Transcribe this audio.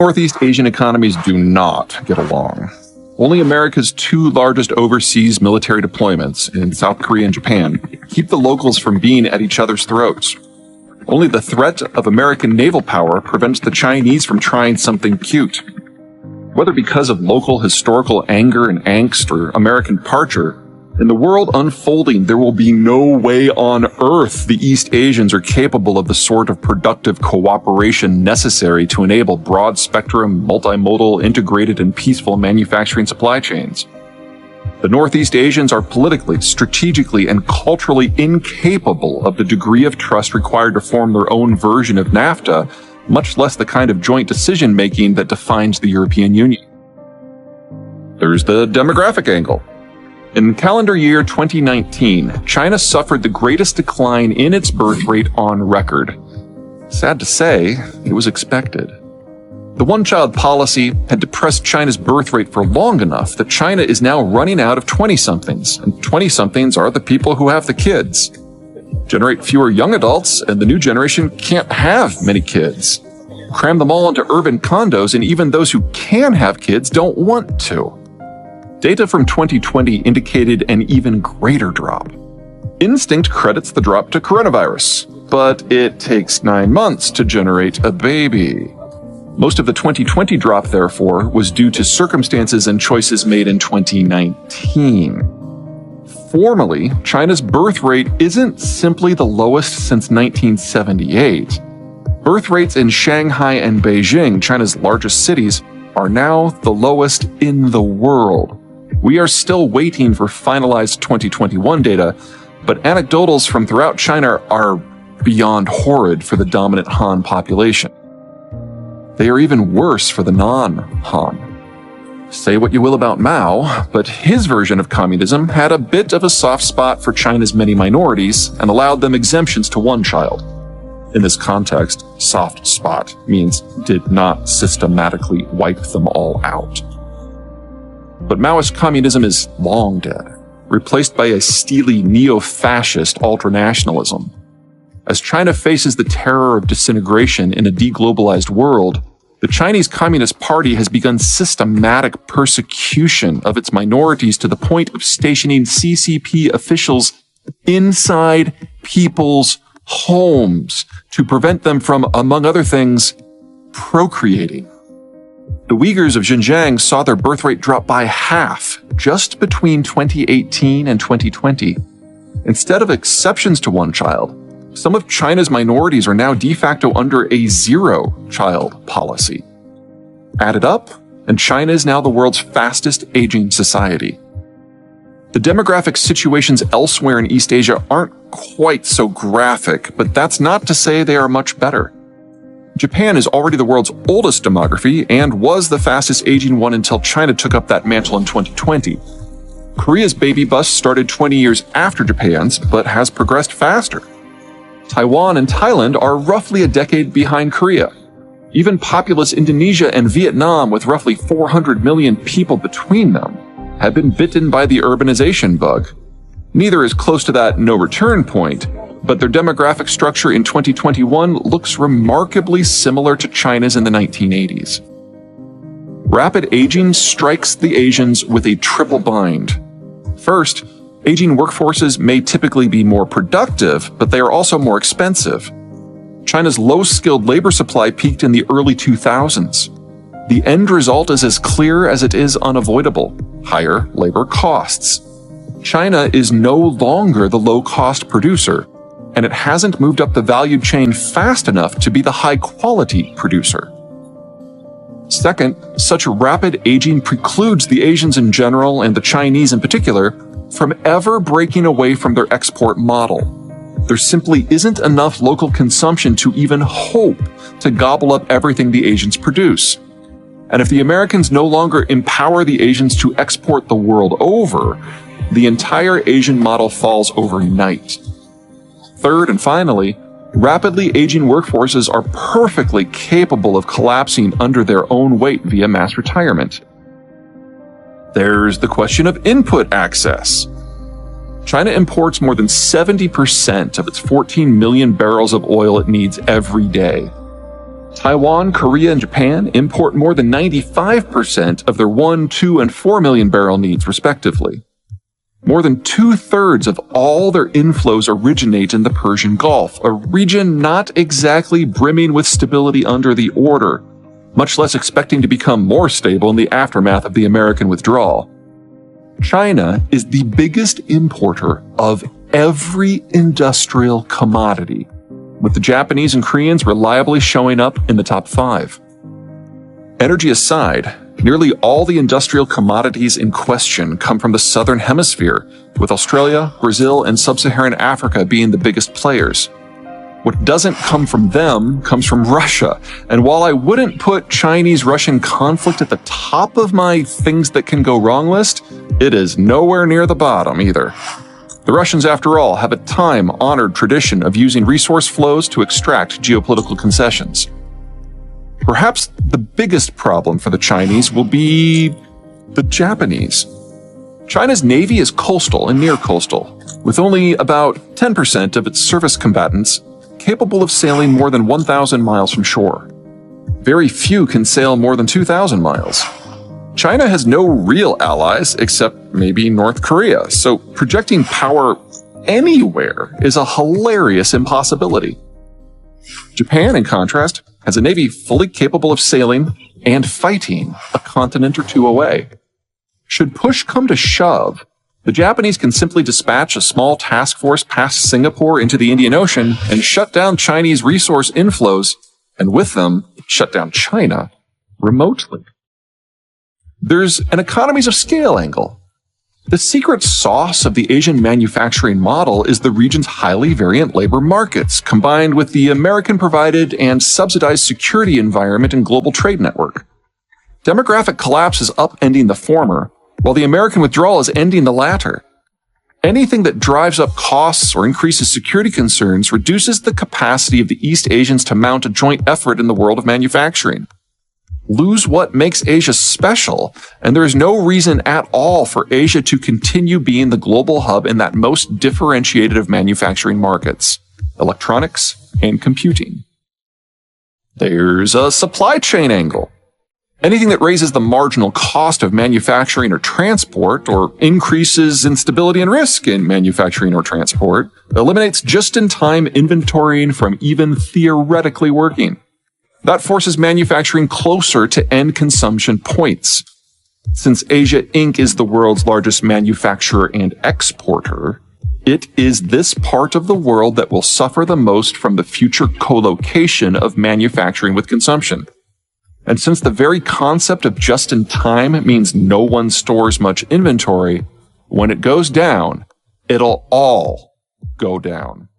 Northeast Asian economies do not get along. Only America's two largest overseas military deployments in South Korea and Japan keep the locals from being at each other's throats. Only the threat of American naval power prevents the Chinese from trying something cute. Whether because of local historical anger and angst or American departure, in the world unfolding, there will be no way on earth the East Asians are capable of the sort of productive cooperation necessary to enable broad-spectrum, multimodal, integrated, and peaceful manufacturing supply chains. The Northeast Asians are politically, strategically, and culturally incapable of the degree of trust required to form their own version of NAFTA, much less the kind of joint decision-making that defines the European Union. There's the demographic angle. In calendar year 2019, China suffered the greatest decline in its birth rate on record. Sad to say, it was expected. The one-child policy had depressed China's birth rate for long enough that China is now running out of 20-somethings, and 20-somethings are the people who have the kids. Generate fewer young adults, and the new generation can't have many kids. Cram them all into urban condos, and even those who can have kids don't want to. Data from 2020 indicated an even greater drop. Instinct credits the drop to coronavirus, but it takes 9 months to generate a baby. Most of the 2020 drop, therefore, was due to circumstances and choices made in 2019. Formally, China's birth rate isn't simply the lowest since 1978. Birth rates in Shanghai and Beijing, China's largest cities, are now the lowest in the world. We are still waiting for finalized 2021 data, but anecdotals from throughout China are beyond horrid for the dominant Han population. They are even worse for the non-Han. Say what you will about Mao, but his version of communism had a bit of a soft spot for China's many minorities and allowed them exemptions to one child. In this context, soft spot means did not systematically wipe them all out. But Maoist communism is long dead, replaced by a steely neo-fascist ultranationalism. As China faces the terror of disintegration in a deglobalized world, the Chinese Communist Party has begun systematic persecution of its minorities to the point of stationing CCP officials inside people's homes to prevent them from, among other things, procreating. The Uyghurs of Xinjiang saw their birth rate drop by half just between 2018 and 2020. Instead of exceptions to one child, some of China's minorities are now de facto under a zero-child policy. Add it up, and China is now the world's fastest aging society. The demographic situations elsewhere in East Asia aren't quite so graphic, but that's not to say they are much better. Japan is already the world's oldest demography and was the fastest aging one until China took up that mantle in 2020. Korea's baby bust started 20 years after Japan's, but has progressed faster. Taiwan and Thailand are roughly a decade behind Korea. Even populous Indonesia and Vietnam, with roughly 400 million people between them, have been bitten by the urbanization bug. Neither is close to that no-return point, but their demographic structure in 2021 looks remarkably similar to China's in the 1980s. Rapid aging strikes the Asians with a triple bind. First, aging workforces may typically be more productive, but they are also more expensive. China's low-skilled labor supply peaked in the early 2000s. The end result is as clear as it is unavoidable: higher labor costs. China is no longer the low-cost producer, and it hasn't moved up the value chain fast enough to be the high-quality producer. Second, such rapid aging precludes the Asians in general, and the Chinese in particular, from ever breaking away from their export model. There simply isn't enough local consumption to even hope to gobble up everything the Asians produce. And if the Americans no longer empower the Asians to export the world over, the entire Asian model falls overnight. Third and finally, rapidly aging workforces are perfectly capable of collapsing under their own weight via mass retirement. There's the question of input access. China imports more than 70% of its 14 million barrels of oil it needs every day. Taiwan, Korea, and Japan import more than 95% of their 1, 2, and 4 million barrel needs, respectively. More than 2/3 of all their inflows originate in the Persian Gulf, a region not exactly brimming with stability under the order, much less expecting to become more stable in the aftermath of the American withdrawal. China is the biggest importer of every industrial commodity, with the Japanese and Koreans reliably showing up in the top 5. Energy aside, nearly all the industrial commodities in question come from the southern hemisphere, with Australia, Brazil, and sub-Saharan Africa being the biggest players. What doesn't come from them comes from Russia, and while I wouldn't put Chinese-Russian conflict at the top of my things that can go wrong list, it is nowhere near the bottom either. The Russians, after all, have a time-honored tradition of using resource flows to extract geopolitical concessions. Perhaps the biggest problem for the Chinese will be the Japanese. China's navy is coastal and near coastal, with only about 10% of its surface combatants capable of sailing more than 1,000 miles from shore. Very few can sail more than 2,000 miles. China has no real allies except maybe North Korea, so projecting power anywhere is a hilarious impossibility. Japan, in contrast, has a navy fully capable of sailing and fighting a continent or two away. Should push come to shove, the Japanese can simply dispatch a small task force past Singapore into the Indian Ocean and shut down Chinese resource inflows, and with them, shut down China remotely. There's an economies of scale angle. The secret sauce of the Asian manufacturing model is the region's highly variant labor markets, combined with the American-provided and subsidized security environment and global trade network. Demographic collapse is upending the former, while the American withdrawal is ending the latter. Anything that drives up costs or increases security concerns reduces the capacity of the East Asians to mount a joint effort in the world of manufacturing. Lose what makes Asia special, and there is no reason at all for Asia to continue being the global hub in that most differentiated of manufacturing markets, electronics and computing. There's a supply chain angle. Anything that raises the marginal cost of manufacturing or transport, or increases instability and risk in manufacturing or transport, eliminates just-in-time inventorying from even theoretically working. That forces manufacturing closer to end consumption points. Since Asia Inc. is the world's largest manufacturer and exporter, it is this part of the world that will suffer the most from the future co-location of manufacturing with consumption. And since the very concept of just-in-time means no one stores much inventory, when it goes down, it'll all go down.